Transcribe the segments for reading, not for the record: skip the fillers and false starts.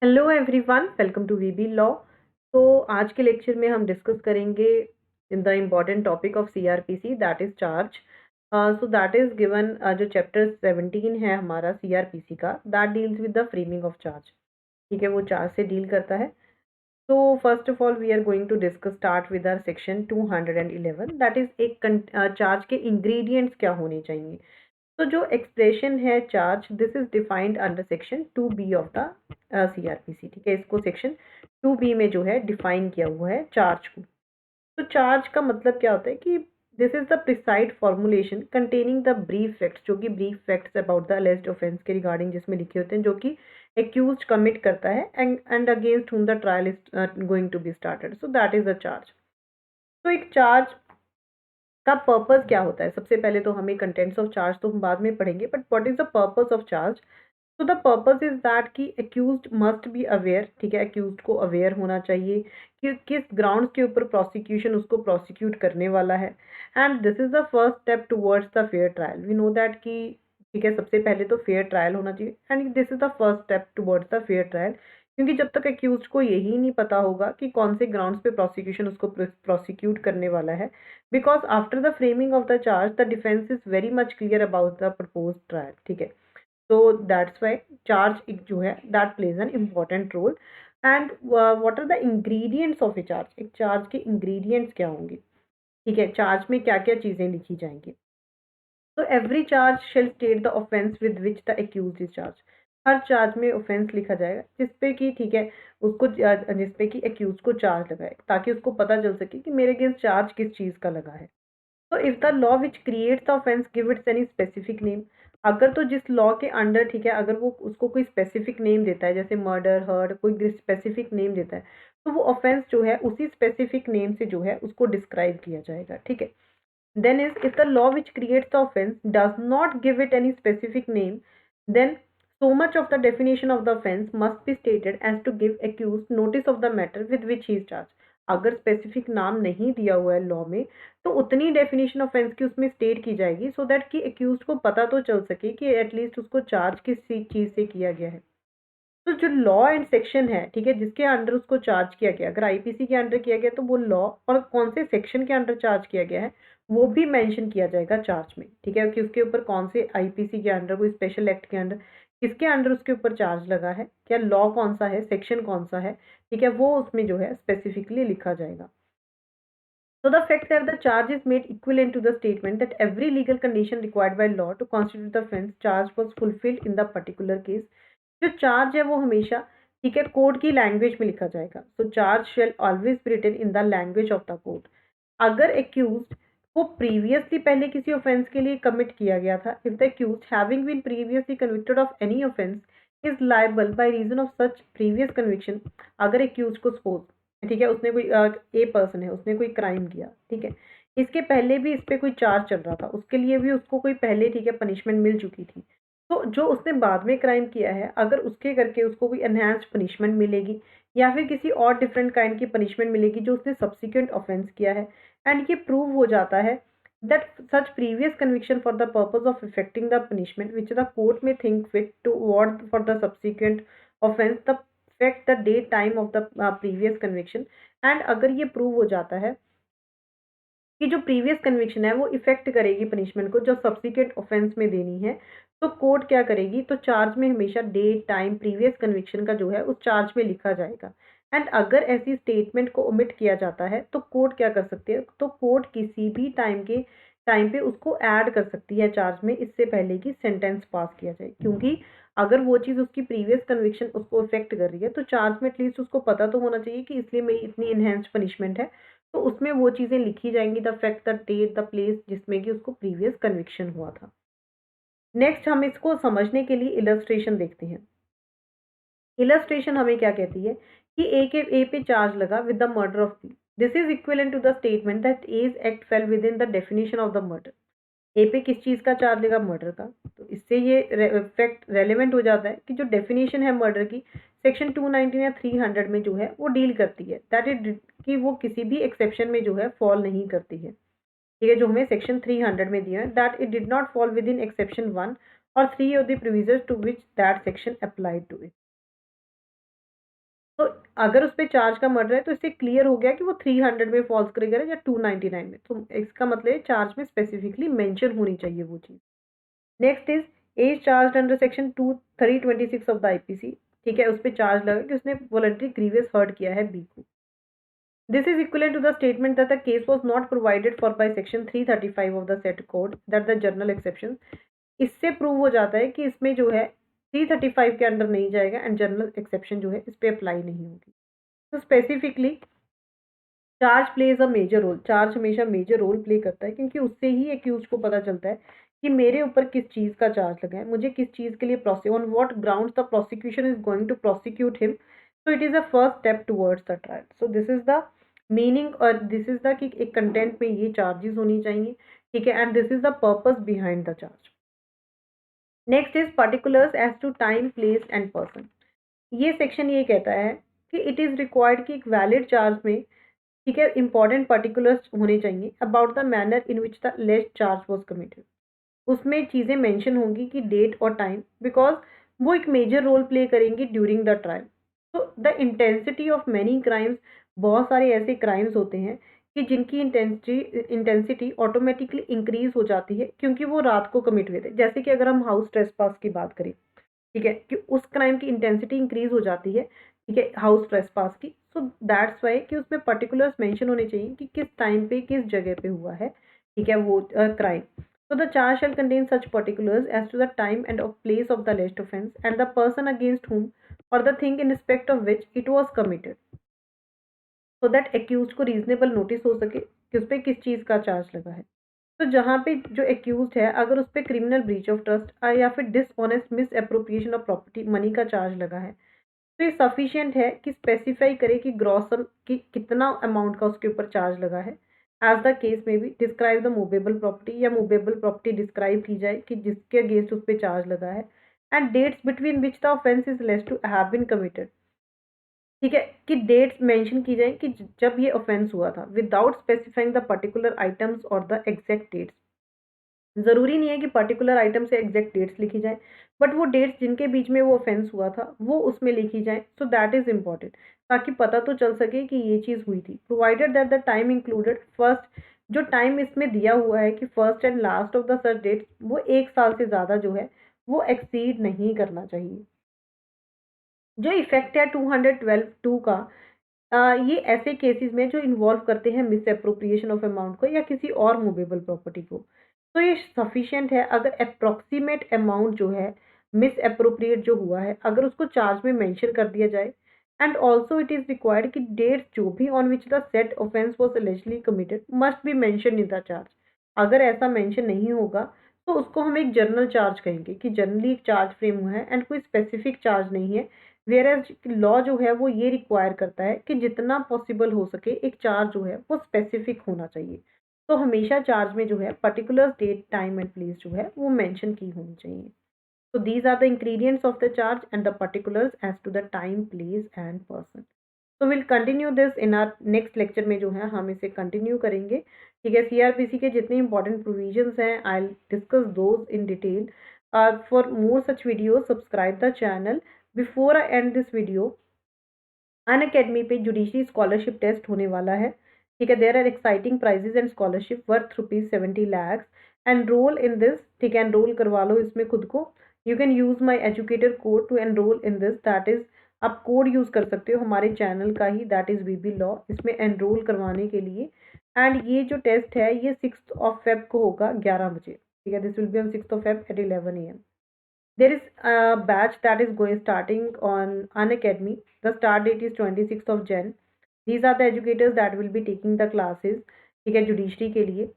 Hello everyone, welcome to VB law. तो आज के लेक्चर में हम डिस्कस करेंगे in the important topic of CrPC, that is charge. So that is given, जो चैप्टर 17 है हमारा सीआरपीसी का, that deals with the framing of charge. ठीक है, वो चार्ज से डील करता है। तो first of all we are going to discuss start with our section 211, that is एक चार्ज के इंग्रेडिएंट्स क्या होने चाहिए। तो जो एक्सप्रेशन है charge, this is defined under section 2B of the CrPC. ठीक है, इसको सेक्शन 2B में जो है डिफाइन किया हुआ है चार्ज को। तो चार्ज का मतलब क्या होता है कि this is the preside formulation containing the brief facts, जो कि brief facts about the alleged offence के रिगार्डिंग जिसमें लिखे होते हैं, जो कि एक्यूज्ड कमिट करता है and against whom the trial is going to be started. So that is the charge. तो एक चार्ज का पर्पस क्या होता है? सबसे पहले तो हमें कंटेंट्स ऑफ चार्ज तो हम बाद में पढ़ेंगे, but what is the purpose of charge? तो द पर्पस इज दैट कि एक्यूज्ड मस्ट बी अवेयर। ठीक है, एक्यूज्ड को अवेयर होना चाहिए कि किस ग्राउंड्स के ऊपर प्रोसिक्यूशन उसको प्रोसिक्यूट करने वाला है। And this is the first step towards the fair trial. We know that कि ठीक है, सबसे पहले तो फेयर ट्रायल होना चाहिए and this is the first step towards the fair trial. क्योंकि जब तक एक्यूज्ड को यही नहीं पता होगा कि कौन से ग्राउंड्स पे प्रोसिक्यूशन उसको प्रोसिक्यूट करने वाला है, because after the framing of the charge the defense is very much clear about the proposed trial। ठीक है, so that's why charge एक जो है that plays an important role। and what are the ingredients of a charge? एक charge के ingredients क्या होंगे? ठीक है, चार्ज में क्या क्या चीजें लिखी जाएंगी? तो every charge shall state the offence with which the accused is charge. हर चार्ज में ऑफेंस लिखा जाएगा जिसपे कि ठीक है उसको जिसपे कि एक्यूज को चार्ज लगाए, ताकि उसको पता चल सके कि मेरे अगेंस्ट चार्ज किस चीज का लगा है। तो if the law which creates the offence give its any specific name. अगर तो जिस लॉ के अंडर ठीक है, अगर वो उसको कोई स्पेसिफिक नेम देता है, जैसे मर्डर, हर्ट, कोई स्पेसिफिक नेम देता है, तो वो ऑफेंस जो है उसी स्पेसिफिक नेम से जो है उसको डिस्क्राइब किया जाएगा। ठीक है, then is if the law which creates the offense does not give it any specific name, then so much of the definition of the offense must be stated as to give accused notice of the matter with which he is charged। अगर specific नाम नहीं दिया हुआ है law में, तो उतनी definition offence की उसमें स्टेट की जाएगी, सो दैट कि एक्यूज को पता तो चल सके कि एटलीस्ट उसको चार्ज किस चीज से किया गया है। तो जो लॉ एंड सेक्शन है, ठीक है, जिसके अंडर उसको चार्ज किया गया, अगर आईपीसी के अंडर किया गया तो वो लॉ और कौन से सेक्शन के अंडर चार्ज किया गया है वो भी मेंशन किया जाएगा चार्ज में। ठीक है, कि उसके ऊपर कौन से आईपीसी के अंडर, कोई स्पेशल एक्ट के अंडर किसके अंडर उसके ऊपर चार्ज लगा है, क्या लॉ कौन सा है, सेक्शन कौन सा है। ठीक है, वो उसमें जो है स्पेसिफिकली लिखा जाएगा। So the fact that the charge is made equivalent to the statement that every legal condition required by law to constitute the offence charge was fulfilled in the particular case। जो charge है वो हमेशा ठीक है code की language में लिखा जाएगा। So charge shall always be written in the language of the code. अगर एक्यूज्ड को प्रीवियसली पहले किसी ऑफेंस के लिए कमिट किया गया था, if the accused having been previously convicted of any offence is liable by reason of such previous conviction. अगर एक्यूज को सपोज ठीक है उसने कोई ए पर्सन है, उसने कोई क्राइम किया, ठीक है, इसके पहले भी इस पे कोई चार्ज चल रहा था, उसके लिए भी उसको कोई पहले ठीक है पनिशमेंट मिल चुकी थी, तो जो उसने बाद में क्राइम किया है अगर उसके करके उसको कोई एनहांस्ड पनिशमेंट मिलेगी या फिर किसी और डिफरेंट काइंड की पनिशमेंट मिलेगी जो उसने सब्सिक्वेंट ऑफेंस किया है, एंड ये प्रूव हो जाता है that such previous conviction for the purpose of effecting the punishment which the court may think fit to award for the subsequent offense the affect the date time of the previous conviction। and अगर ये prove हो जाता है कि जो previous conviction है वो effect करेगी पनिशमेंट को जो सब्सिक्वेंट ऑफेंस में देनी है, तो कोर्ट क्या करेगी, तो चार्ज में हमेशा डेट टाइम प्रीवियस कन्विक्शन का जो है उस चार्ज में लिखा जाएगा। एंड अगर ऐसी स्टेटमेंट को ओमिट किया जाता है तो कोर्ट क्या कर सकती है, तो कोर्ट किसी भी टाइम पे उसको ऐड कर सकती है चार्ज में, इससे पहले कि सेंटेंस पास किया जाए। क्योंकि अगर वो चीज़ उसकी प्रीवियस कन्विक्शन उसको इफेक्ट कर रही है तो चार्ज में एटलीस्ट उसको पता तो होना चाहिए कि इसलिए मेरी इतनी इनहेंस्ड पनिशमेंट है, तो उसमें वो चीज़ें लिखी जाएंगी, the fact, the date, the place जिसमें कि उसको प्रीवियस कन्विक्शन हुआ था। नेक्स्ट हम इसको समझने के लिए इलस्ट्रेशन देखते हैं। इलस्ट्रेशन हमें क्या कहती है कि ए पे चार्ज लगा with the murder of B, this is equivalent to the statement that A's act fell within the definition of the murder. A पे किस चीज़ का चार्ज लगा, मर्डर का, तो इससे ये फैक्ट रेलेवेंट हो जाता है कि जो डेफिनेशन है मर्डर की सेक्शन 219 या 300 में जो है वो डील करती है, दैट इज कि वो किसी भी एक्सेप्शन में जो है फॉल नहीं करती है। ठीक है, जो हमें सेक्शन 300 में दिया है, that it did not fall within exception 1 और 3 of the provisions to which that section applied to it. तो अगर उस पे चार्ज का मर्डर है तो इससे क्लियर हो गया कि वो 300 में फॉल्स करेगा या 299 में, तो इसका मतलब है चार्ज में स्पेसिफिकली मेंशन होनी चाहिए वो चीज़। Next is A's charge under section 326 of the IPC. ठीक है, उस पर चार्ज लगा कि उसने वॉलंटरी ग्रीवियस हर्ट किया है बी को। This is equivalent to the statement that the case was not provided for by section 335 of the set code that the journal exception। इससे प्रूव हो जाता है कि इसमें जो है 335 के अंडर नहीं जाएगा एंड जर्नल एक्सेप्शन जो है इस पे अप्लाई नहीं होगी। तो specifically charge plays a major role, charge हमेशा मेजर रोल प्ले करता है क्योंकि उससे ही एक्यूज को पता चलता है कि मेरे ऊपर किस चीज़ का चार्ज लगा है, मुझे किस चीज़ के लिए on what grounds the prosecution is going to prosecute him. So it is a first step towards the trial. So this is the meaning और दिस इज द कि एक कंटेंट में ये चार्जेस होनी चाहिए। ठीक है, and this is the purpose behind the charge. Next is particulars as to time place and person. ये सेक्शन ये कहता है कि इट इज़ रिक्वायर्ड कि एक वैलिड चार्ज में, ठीक है, इंपॉर्टेंट पर्टिकुलर्स होने चाहिए about the manner in which the less charge was committed. उसमें चीज़ें मेंशन होंगी कि डेट और टाइम, बिकॉज वो एक मेजर रोल प्ले करेंगी ड्यूरिंग द ट्रायल। तो the intensity of many crimes, बहुत सारे ऐसे क्राइम्स होते हैं कि जिनकी इंटेंसिटी ऑटोमेटिकली इंक्रीज हो जाती है क्योंकि वो रात को कमिट हुए थे। जैसे कि अगर हम हाउस ट्रेसपास की बात करें, ठीक है, कि उस क्राइम की इंटेंसिटी इंक्रीज हो जाती है, ठीक है, हाउस ट्रेसपास की। सो दैट्स वाई कि उसमें पर्टिकुलर्स मेंशन होने चाहिए कि किस टाइम पे किस जगह पे हुआ है, ठीक है, वो crime. So the charge shall contain such particulars as to the time and of place of the alleged offence and the person against whom or the thing in respect of which it was committed, so that accused को reasonable notice हो सके कि उस पे किस चीज़ का charge लगा है। तो जहाँ पे जो एक्यूज्ड है, अगर उस पे क्रिमिनल ब्रीच ऑफ ट्रस्ट या फिर dishonest miss appropriation of property money का चार्ज लगा है, तो ये सफिशिएंट है कि स्पेसिफाई करे कि ग्रॉस सम कि कितना अमाउंट का उसके ऊपर चार्ज लगा है। एज द केस में भी डिस्क्राइब द मूवेबल प्रॉपर्टी या मूवेबल प्रॉपर्टी डिस्क्राइब की जाए कि जिसके अगेंस्ट उस पर चार्ज लगा है, and dates between which the offence is less to have been committed. ठीक है, कि डेट्स मेंशन की जाए कि जब ये ऑफेंस हुआ था without specifying the particular items और द एग्जैक्ट डेट्स। ज़रूरी नहीं है कि पर्टिकुलर आइटम से एग्जैक्ट डेट्स लिखी जाए, बट वो डेट्स जिनके बीच में वो ऑफेंस हुआ था वो उसमें लिखी जाए। सो दैट इज़ इम्पॉर्टेंट, ताकि पता तो चल सके कि ये चीज़ हुई थी। Provided that the time included first, जो टाइम इसमें दिया हुआ है कि first and last of the such dates, वो 1 साल से ज़्यादा जो है वो एक्सीड नहीं करना चाहिए। जो इफेक्ट है 212(2) का, ये ऐसे केसेस में जो इन्वॉल्व करते हैं मिस एप्रोप्रिएशन ऑफ अमाउंट को या किसी और मूवेबल प्रॉपर्टी को। तो ये सफिशिएंट है अगर अप्रॉक्सीमेट अमाउंट जो है मिस एप्रोप्रिएट जो हुआ है अगर उसको चार्ज में मेंशन कर दिया जाए, and also it is required कि डेट्स जो भी on which the set offence was eligibly committed must be mention in the charge. अगर ऐसा मेंशन नहीं होगा तो उसको हम एक जनरल चार्ज कहेंगे कि जनरली एक चार्ज फ्रेम हुआ है एंड कोई स्पेसिफिक चार्ज नहीं है। वेयर एज लॉ जो है वो ये रिक्वायर करता है कि जितना पॉसिबल हो सके एक चार्ज जो है वो स्पेसिफिक होना चाहिए। तो हमेशा चार्ज में जो है particular date time and place जो है वो मेंशन की होनी चाहिए। So these are the ingredients of the charge and the particulars as to the time, place and person. So we'll continue this in our next lecture में जो है हम इसे continue करेंगे। ठीक है, CRPC के जितने important provisions हैं I'll discuss those in detail. For more such videos subscribe the channel. Before I end this video, Unacademy पे जुडिशरी स्कॉलरशिप टेस्ट होने वाला है। ठीक है, there are exciting prizes and scholarship worth ₹70 lakhs। Enrol in this, ठीक है, enrol करवा लो इसमें खुद को। You can use my educator code to enrol in this, that is आप कोड यूज़ कर सकते हो हमारे चैनल का ही, दैट इज़ वीबी लॉ, इसमें एनरोल करवाने के लिए। एंड ये जो टेस्ट है ये 6 Feb को होगा 11 बजे। ठीक है, this will be on 6 Feb at 11 AM। There is a batch that is going starting on Unacademy. The start date is 26th of Jan. These are the educators that will be taking the classes. ठीक है, judiciary के लिए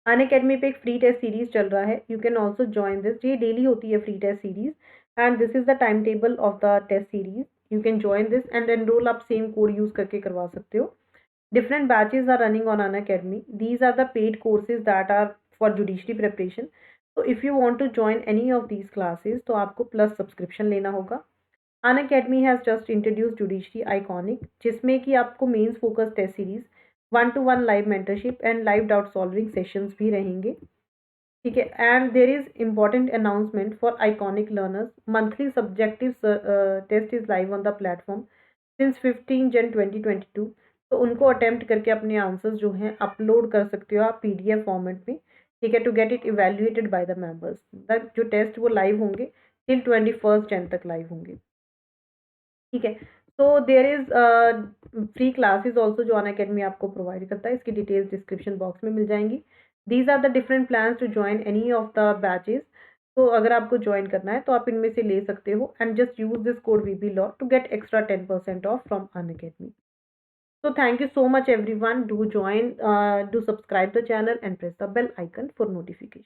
Unacademy पे एक free test series चल रहा है। You can also join this, ये डेली होती है free test series and this is the time table of the test series. You can join this and enrol, आप सेम कोड यूज करके करवा सकते हो। Different batches are running on Unacademy. These are the paid courses that are for judiciary preparation. So if you want to join any of these classes, तो आपको plus subscription लेना होगा। Unacademy has just introduced Judiciary Iconic, जिसमें कि आपको mains focus test series, 1-to-1 live mentorship and live doubt solving sessions भी रहेंगे। ठीक है। And there is important announcement for Iconic learners, monthly subjective test is live on the platform since 15 Jan 2022। तो उनको attempt करके अपने answers जो हैं अपलोड कर सकते हो आप पीडीएफ फॉर्मेट में, ठीक है, to get it evaluated by the members. जो टेस्ट वो लाइव होंगे टिल 21 Jan तक लाइव होंगे, ठीक है। तो there is free classes also जो अनअकैडमी आपको प्रोवाइड करता है, इसकी डिटेल्स डिस्क्रिप्शन बॉक्स में मिल जाएंगी। These are the different plans to join any of the batches. तो अगर आपको ज्वाइन करना है तो आप इनमें से ले सकते हो, and just use this code VB law to get extra 10% off from Unacademy. So thank you so much everyone. Do join, do subscribe the channel and press the bell icon for notification.